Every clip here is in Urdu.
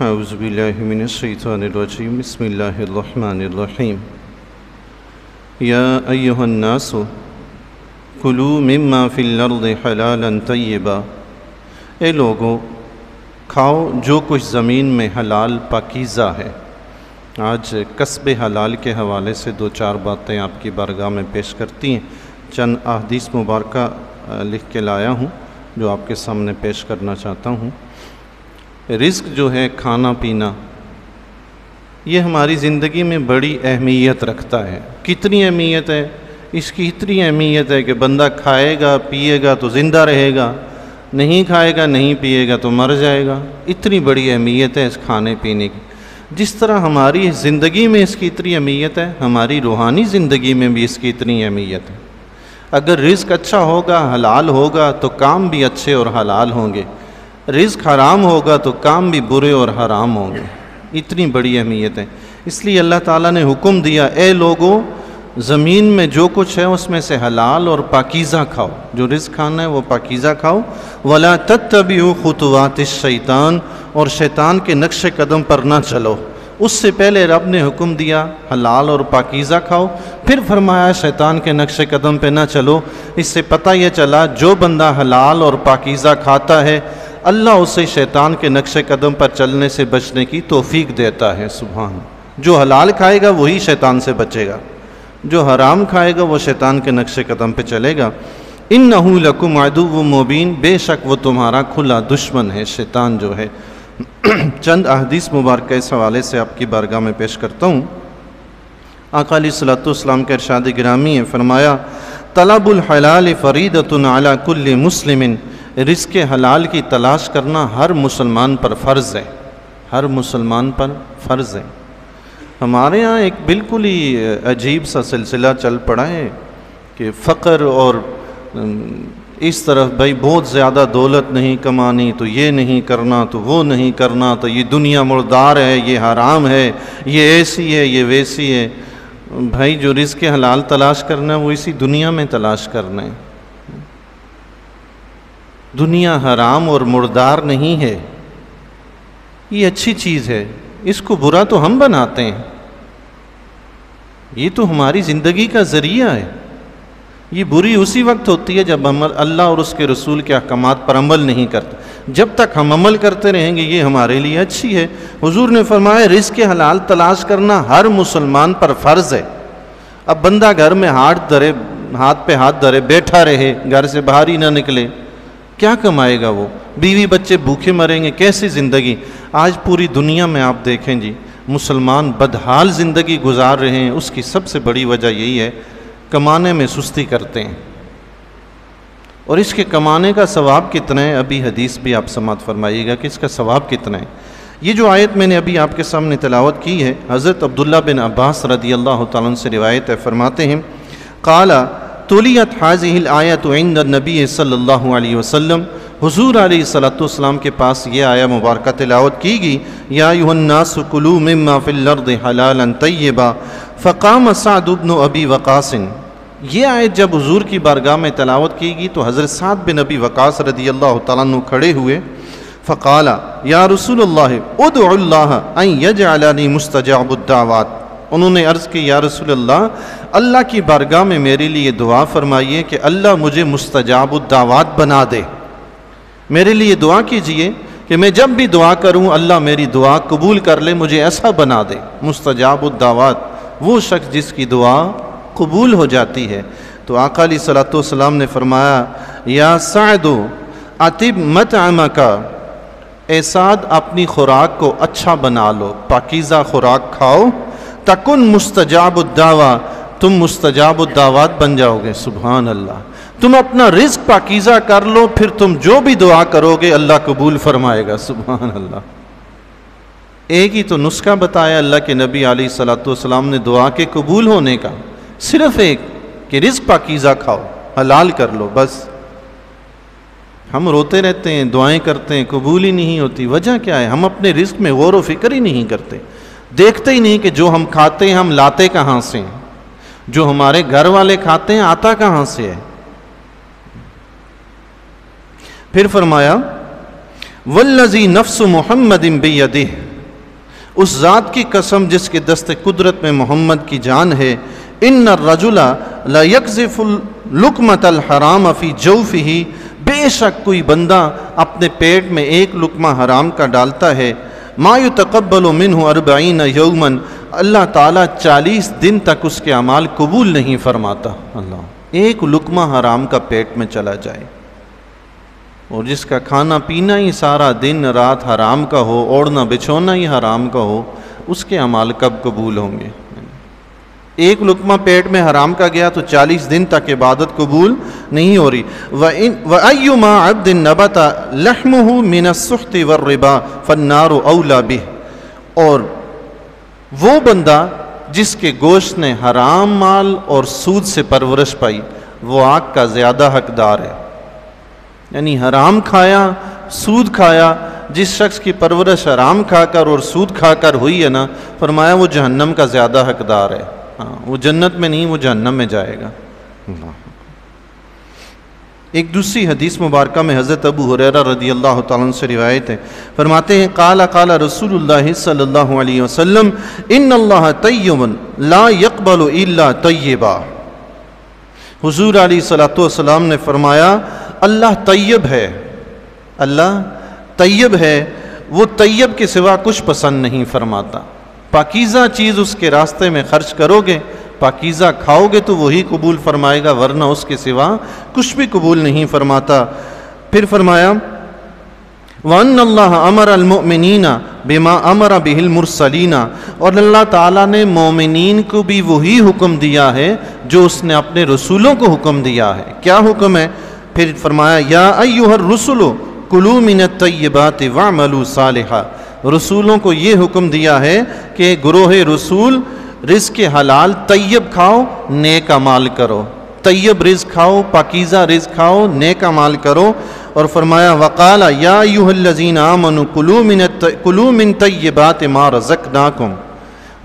اعوذ باللہ من الشیطان الرجیم بسم اللہ الرحمن الرحیم یا ایہا الناس کلوا مما فی الارض حلالا طیبا، اے لوگو کھاؤ جو کچھ زمین میں حلال پاکیزہ ہے۔ آج کسب حلال کے حوالے سے دو چار باتیں آپ کی بارگاہ میں پیش کرتی ہیں۔ چند احادیث مبارکہ لکھ کے لایا ہوں جو آپ کے سامنے پیش کرنا چاہتا ہوں۔ رزق جو ہے، کھانا پینا، یہ ہماری زندگی میں بڑی اہمیت رکھتا ہے۔ کتنی اہمیت ہے؟ اس کی اتنی اہمیت ہے کہ بندہ کھائے گا پیے گا تو زندہ رہے گا، نہیں کھائے گا نہیں پیے گا تو مر جائے گا۔ اتنی بڑی اہمیت ہے اس کھانے پینے کی۔ جس طرح ہماری زندگی میں اس کی اتنی اہمیت ہے، ہماری روحانی زندگی میں بھی اس کی اتنی اہمیت ہے۔ اگر رزق اچھا ہوگا، حلال ہوگا تو کام بھی اچھے اور حلال ہوں گے۔ رزق حرام ہوگا تو کام بھی برے اور حرام ہوں گے۔ اتنی بڑی اہمیت ہے۔ اس لیے اللہ تعالیٰ نے حکم دیا، اے لوگو زمین میں جو کچھ ہے اس میں سے حلال اور پاکیزہ کھاؤ، جو رزق کھانا ہے وہ پاکیزہ کھاؤ۔ وَلَا تَتَّبِعُوا خُطُوَاتِ الشَّيْطَانِ، اور شیطان کے نقش قدم پر نہ چلو۔ اس سے پہلے رب نے حکم دیا حلال اور پاکیزہ کھاؤ، پھر فرمایا شیطان کے نقش قدم پہ نہ چلو۔ اس سے پتہ یہ چلا جو بندہ حلال اور پاکیزہ کھاتا ہے، اللہ اسے شیطان کے نقش قدم پر چلنے سے بچنے کی توفیق دیتا ہے۔ سبحان۔ جو حلال کھائے گا وہی شیطان سے بچے گا، جو حرام کھائے گا وہ شیطان کے نقش قدم پہ چلے گا۔ اِنَّهُ لَكُمْ عَدُوٌّ مُّبِينٌ، بے شک وہ تمہارا کھلا دشمن ہے، شیطان جو ہے۔ چند احادیث مبارکہ اس حوالے سے آپ کی بارگاہ میں پیش کرتا ہوں۔ آقا علیہ الصلوۃ والسلام کا ارشاد گرامی ہے، فرمایا طلب الحلال فریضۃ علی کل مسلم، رزق حلال کی تلاش کرنا ہر مسلمان پر فرض ہے، ہر مسلمان پر فرض ہے۔ ہمارے ہاں ایک بالکل ہی عجیب سا سلسلہ چل پڑا ہے کہ فقر اور اس طرف بھائی بہت زیادہ دولت نہیں کمانی تو یہ نہیں کرنا تو وہ نہیں کرنا، تو یہ دنیا مردار ہے، یہ حرام ہے، یہ ایسی ہے، یہ ویسی ہے۔ بھائی جو رزق حلال تلاش کرنا ہے وہ اسی دنیا میں تلاش کرنا ہے۔ دنیا حرام اور مردار نہیں ہے، یہ اچھی چیز ہے، اس کو برا تو ہم بناتے ہیں۔ یہ تو ہماری زندگی کا ذریعہ ہے۔ یہ بری اسی وقت ہوتی ہے جب ہم اللہ اور اس کے رسول کے احکامات پر عمل نہیں کرتے۔ جب تک ہم عمل کرتے رہیں گے یہ ہمارے لیے اچھی ہے۔ حضور نے فرمایا رزق حلال تلاش کرنا ہر مسلمان پر فرض ہے۔ اب بندہ گھر میں ہاتھ پہ ہاتھ دھرے بیٹھا رہے، گھر سے باہر ہی نہ نکلے، کیا کمائے گا وہ؟ بیوی بچے بھوکے مریں گے، کیسی زندگی؟ آج پوری دنیا میں آپ دیکھیں جی، مسلمان بدحال زندگی گزار رہے ہیں۔ اس کی سب سے بڑی وجہ یہی ہے، کمانے میں سستی کرتے ہیں۔ اور اس کے کمانے کا ثواب کتنا ہے؟ ابھی حدیث بھی آپ سماعت فرمائیے گا کہ اس کا ثواب کتنا ہے۔ یہ جو آیت میں نے ابھی آپ کے سامنے تلاوت کی ہے، حضرت عبداللہ بن عباس رضی اللہ تعالیٰ عنہ سے روایت ہے، فرماتے ہیں قال تُلِيَتْ هَذِهِ الْآيَةُ عِنْدَ النَّبِيِّ صلی اللہ علیہ وسلم، حضور علیہ السلام کے پاس یہ آیہ مبارکہ تلاوت کی گئی، یا ایھا الناس کلوا مما فی الارض حلالا طیبا، فقام سعد بن ابی وقاص۔ یہ آیت جب حضور کی بارگاہ میں تلاوت کی گئی تو حضرت سعد بن ابی وقاص رضی اللہ تعالیٰ عنہ کھڑے ہوئے، فقال یا رسول اللہ ادعو اللہ ان یجعلنی مستجاب الدعوات۔ انہوں نے عرض کی، یا رسول اللہ کی بارگاہ میں میرے لیے دعا فرمائیے کہ اللہ مجھے مستجاب الدعوات بنا دے۔ میرے لیے دعا کیجئے کہ میں جب بھی دعا کروں اللہ میری دعا قبول کر لے، مجھے ایسا بنا دے۔ مستجاب الدعوات، وہ شخص جس کی دعا قبول ہو جاتی ہے۔ تو آقا علیہ الصلوۃ والسلام نے فرمایا، یا سعد اطب مطعمک، اے سعد اپنی خوراک کو اچھا بنا لو، پاکیزہ خوراک کھاؤ، تکن مستجاب الدعوہ، تم مستجاب الدعوات بن جاؤ گے۔ سبحان اللہ۔ تم اپنا رزق پاکیزہ کر لو، پھر تم جو بھی دعا کرو گے اللہ قبول فرمائے گا۔ سبحان اللہ۔ ایک ہی تو نسخہ بتایا اللہ کے نبی علیہ الصلوۃ والسلام نے دعا کے قبول ہونے کا، صرف ایک کہ رزق پاکیزہ کھاؤ، حلال کر لو، بس۔ ہم روتے رہتے ہیں، دعائیں کرتے ہیں، قبول ہی نہیں ہوتی۔ وجہ کیا ہے؟ ہم اپنے رزق میں غور و فکر ہی نہیں کرتے، دیکھتے ہی نہیں کہ جو ہم کھاتے ہیں ہم لاتے کہاں سے ہیں، جو ہمارے گھر والے کھاتے ہیں آتا کہاں سے ہے۔ پھر فرمایا والذی نفس محمد بیدہ، اس ذات کی قسم جس کے دست قدرت میں محمد کی جان ہے، ان الرجل لا یقذف اللقمۃ الحرام فی جوفہ، بے شک کوئی بندہ اپنے پیٹ میں ایک لقمہ حرام کا ڈالتا ہے، ما یتقبل منہ 40 یوما، اللہ تعالیٰ 40 دن تک اس کے اعمال قبول نہیں فرماتا۔ اللہ، ایک لقمہ حرام کا پیٹ میں چلا جائے، اور جس کا کھانا پینا ہی سارا دن رات حرام کا ہو، اوڑھنا بچھونا ہی حرام کا ہو، اس کے اعمال کب قبول ہوں گے؟ ایک لقمہ پیٹ میں حرام کا گیا تو 40 دن تک عبادت قبول نہیں ہو رہی۔ وَأَيُّمَا عَبْدٍ نَبَتَ لَحْمُهُ مِنَ السُّخْطِ وَالرِّبَا فَالنَّارُ أَوْلَى بِهِ، اور وہ بندہ جس کے گوشت نے حرام مال اور سود سے پرورش پائی، وہ آگ کا زیادہ حقدار ہے۔ یعنی حرام کھایا، سود کھایا، جس شخص کی پرورش حرام کھا کر اور سود کھا کر ہوئی ہے نا، فرمایا وہ جہنم کا زیادہ حقدار ہے۔ وہ جنت میں نہیں، وہ جہنم میں جائے گا۔ ایک دوسری حدیث مبارکہ میں حضرت ابو ہریرہ رضی اللہ تعالیٰ عنہ سے روایت ہے، فرماتے ہیں قال رسول اللہ صلی اللہ علیہ وسلم ان اللہ طیب لا یقبل الا طیبا، حضور علیہ الصلوۃ والسلام نے فرمایا اللہ طیب ہے، اللہ طیب ہے، وہ طیب کے سوا کچھ پسند نہیں فرماتا۔ پاکیزہ چیز اس کے راستے میں خرچ کرو گے، پاکیزہ کھاؤ گے تو وہی قبول فرمائے گا، ورنہ اس کے سوا کچھ بھی قبول نہیں فرماتا۔ پھر فرمایا وَأَنَّ اللَّهَ أَمَرَ الْمُؤْمِنِينَ بِمَا أَمَرَ بِهِ الْمُرْسَلِينَ، اور اللہ تعالیٰ نے مومنین کو بھی وہی حکم دیا ہے جو اس نے اپنے رسولوں کو حکم دیا ہے۔ کیا حکم ہے؟ پھر فرمایا یا ایھا الرسل کلوا من الطیبات واعملوا صالحا، رسولوں کو یہ حکم دیا ہے کہ گروہ رسول رزق حلال طیب کھاؤ، نیک اعمال کرو، طیب رزق کھاؤ، پاکیزہ رزق کھاؤ، نیک اعمال کرو۔ اور فرمایا وقال یا ایھا الذین آمنوا کلوا من طیبات ما رزقناکم،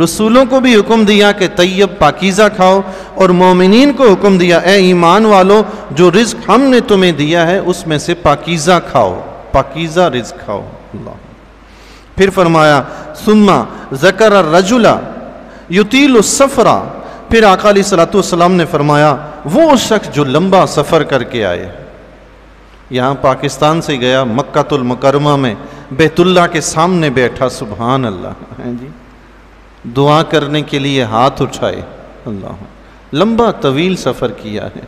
رسولوں کو بھی حکم دیا کہ طیب پاکیزہ کھاؤ، اور مومنین کو حکم دیا اے ایمان والو جو رزق ہم نے تمہیں دیا ہے اس میں سے پاکیزہ کھاؤ، پاکیزہ رزق کھاؤ۔ اللہ، پھر فرمایا ثم ذکر الرجل یطیل السفر، پھر آقا علیہ الصلوۃ والسلام نے فرمایا وہ شخص جو لمبا سفر کر کے آئے، یہاں پاکستان سے گیا مکہ المکرمہ میں بیت اللہ کے سامنے بیٹھا، سبحان اللہ، جی دعا کرنے کے لیے ہاتھ اٹھائے، اللہ لمبا طویل سفر کیا ہے،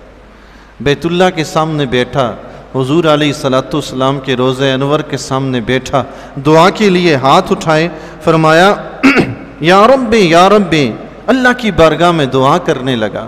بیت اللہ کے سامنے بیٹھا، حضور علیہ الصلوۃ والسلام کے روضہ انور کے سامنے بیٹھا، دعا کے لیے ہاتھ اٹھائے، فرمایا یا رب یا رب، اللہ کی بارگاہ میں دعا کرنے لگا۔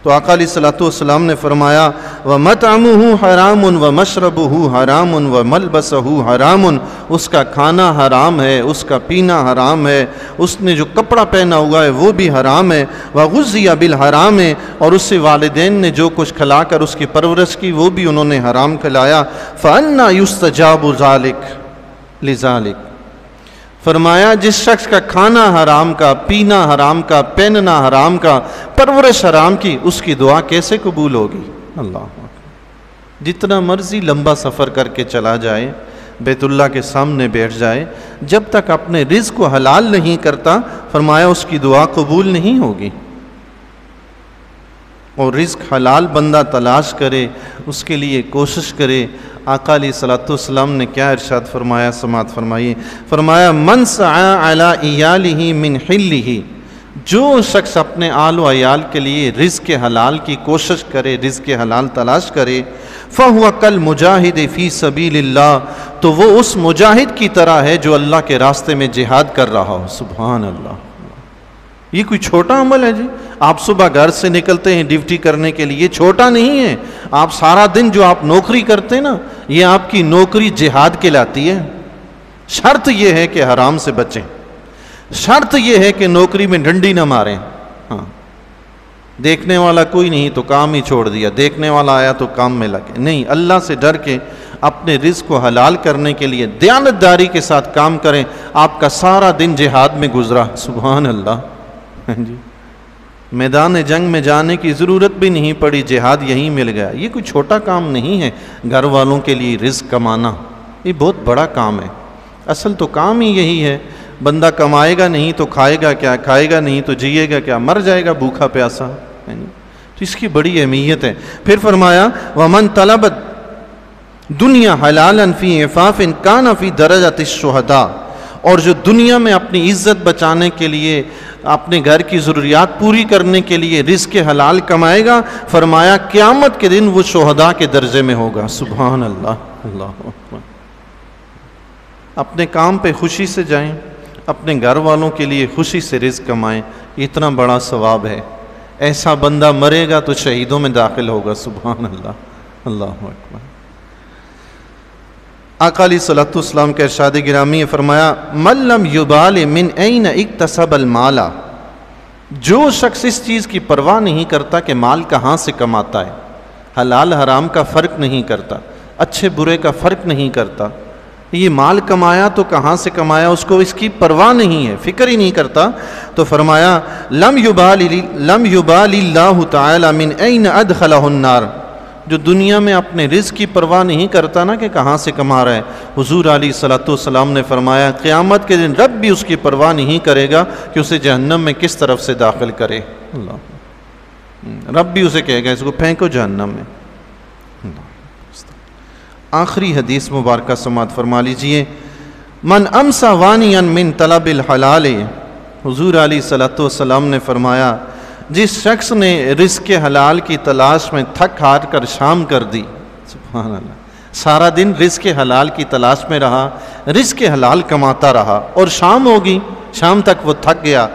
تو آقا علیہ الصلوۃ والسلام نے فرمایا وَمَطْعَمُهُ حَرَامٌ وَمَشْرَبُهُ حَرَامٌ وَمَلْبَسُهُ حَرَامٌ، اس کا کھانا حرام ہے، اس کا پینا حرام ہے، اس نے جو کپڑا پہنا ہوا ہے وہ بھی حرام ہے، وَغُذِّيَ بِالْحَرَامِ، اور اس سے والدین نے جو کچھ کھلا کر اس کی پرورش کی وہ بھی انہوں نے حرام کھلایا، فَأَنَّا يُسْتَجَابُ ذَلِكَ لِذَلِكَ، فرمایا جس شخص کا کھانا حرام کا، پینا حرام کا، پہننا حرام کا، پرورش حرام کی، اس کی دعا کیسے قبول ہوگی؟ اللہ، جتنا مرضی لمبا سفر کر کے چلا جائے، بیت اللہ کے سامنے بیٹھ جائے، جب تک اپنے رزق کو حلال نہیں کرتا، فرمایا اس کی دعا قبول نہیں ہوگی۔ اور رزق حلال بندہ تلاش کرے، اس کے لیے کوشش کرے۔ آقا علیہ الصلوۃ والسلام نے کیا ارشاد فرمایا، سماعت فرمائیے، فرمایا من سعى على عیالہ من حلہ، جو شخص اپنے آل و عیال کے لیے رزق حلال کی کوشش کرے، رزق حلال تلاش کرے، فہو کالمجاہد فی سبیل اللہ، تو وہ اس مجاہد کی طرح ہے جو اللہ کے راستے میں جہاد کر رہا ہو۔ سبحان اللہ، یہ کوئی چھوٹا عمل ہے جی؟ آپ صبح گھر سے نکلتے ہیں ڈیوٹی کرنے کے لیے، یہ چھوٹا نہیں ہے۔ آپ سارا دن جو آپ نوکری کرتے ہیں نا، یہ آپ کی نوکری جہاد کہلاتی ہے۔ شرط یہ ہے کہ حرام سے بچیں، شرط یہ ہے کہ نوکری میں ڈنڈی نہ ماریں۔ ہاں، دیکھنے والا کوئی نہیں تو کام ہی چھوڑ دیا، دیکھنے والا آیا تو کام میں لگے، نہیں، اللہ سے ڈر کے اپنے رزق کو حلال کرنے کے لیے دیانتداری کے ساتھ کام کریں۔ آپ کا سارا دن جہاد میں گزرا، سبحان اللہ جی، میدان جنگ میں جانے کی ضرورت بھی نہیں پڑی، جہاد یہیں مل گیا۔ یہ کوئی چھوٹا کام نہیں ہے، گھر والوں کے لیے رزق کمانا یہ بہت بڑا کام ہے۔ اصل تو کام ہی یہی ہے، بندہ کمائے گا نہیں تو کھائے گا کیا، کھائے گا نہیں تو جیے گا کیا، مر جائے گا بھوکا پیاسا. تو اس کی بڑی اہمیت ہے. پھر فرمایا وَمَنْ طَلَبَتْ دُنْيَا حَلَالًا فِي عِفَافٍ كَانَ فِي دَرَجَةِ الشُّهَدَاءِ، اور جو دنیا میں اپنی عزت بچانے کے لیے، اپنے گھر کی ضروریات پوری کرنے کے لیے رزق حلال کمائے گا، فرمایا قیامت کے دن وہ شہداء کے درجے میں ہوگا. سبحان اللہ. اللہ اکبر. اپنے کام پہ خوشی سے جائیں، اپنے گھر والوں کے لیے خوشی سے رزق کمائیں، اتنا بڑا ثواب ہے. ایسا بندہ مرے گا تو شہیدوں میں داخل ہوگا. سبحان اللہ. اللہ اکبر. آقا علیہ الصلوۃ والسلام کے ارشاد گرامی فرمایا من لم یبال من این اکتسب المال، جو شخص اس چیز کی پرواہ نہیں کرتا کہ مال کہاں سے کماتا ہے، حلال حرام کا فرق نہیں کرتا، اچھے برے کا فرق نہیں کرتا، یہ مال کمایا تو کہاں سے کمایا، اس کو اس کی پرواہ نہیں ہے، فکر ہی نہیں کرتا، تو فرمایا لم یبال اللہ تعالی من این ادخلہ النار، جو دنیا میں اپنے رزق کی پرواہ نہیں کرتا نا کہ کہاں سے کما رہا ہے، حضور علیہ الصلوۃ والسلام نے فرمایا قیامت کے دن رب بھی اس کی پرواہ نہیں کرے گا کہ اسے جہنم میں کس طرف سے داخل کرے. اللہ، رب بھی اسے کہے گا اس کو پھینکو جہنم میں. آخری حدیث مبارکہ سماعت فرما لیجئے. من امسا وانیا من طلب الحلال، حضور علیہ الصلوۃ والسلام نے فرمایا جس شخص نے رزق حلال کی تلاش میں تھک ہار کر شام کر دی، سبحان اللہ، سارا دن رزق حلال کی تلاش میں رہا، رزق حلال کماتا رہا، اور شام ہوگی، شام تک وہ تھک گیا،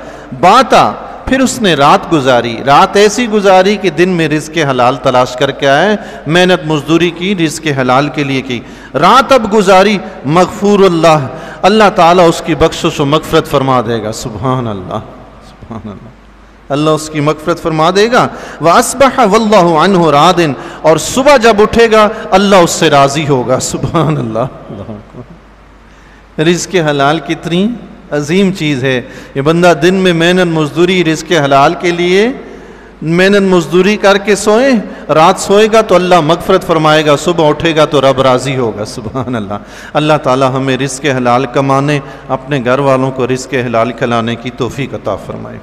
باتا، پھر اس نے رات گزاری، رات ایسی گزاری کہ دن میں رزق حلال تلاش کر کے آئے، محنت مزدوری کی، رزق حلال کے لیے کی، رات اب گزاری، مغفور اللہ، اللہ تعالیٰ اس کی بخشش و مغفرت فرما دے گا. سبحان اللہ. سبحان اللہ. اللہ اس کی مغفرت فرما دے گا. وَأَصْبَحَ وَاللَّهُ عَنْهُ رَاضٍ، اور صبح جب اٹھے گا اللہ اس سے راضی ہوگا. سبحان اللہ. رزق حلال کتنی عظیم چیز ہے. یہ بندہ دن میں محنت مزدوری رزق حلال کے لیے محنت مزدوری کر کے سوئے، رات سوئے گا تو اللہ مغفرت فرمائے گا، صبح اٹھے گا تو رب راضی ہوگا. سبحان اللہ. اللہ تعالی ہمیں رزق حلال کمانے، اپنے گھر والوں کو رزق حلال کھلانے کی توفیق عطا فرمائے.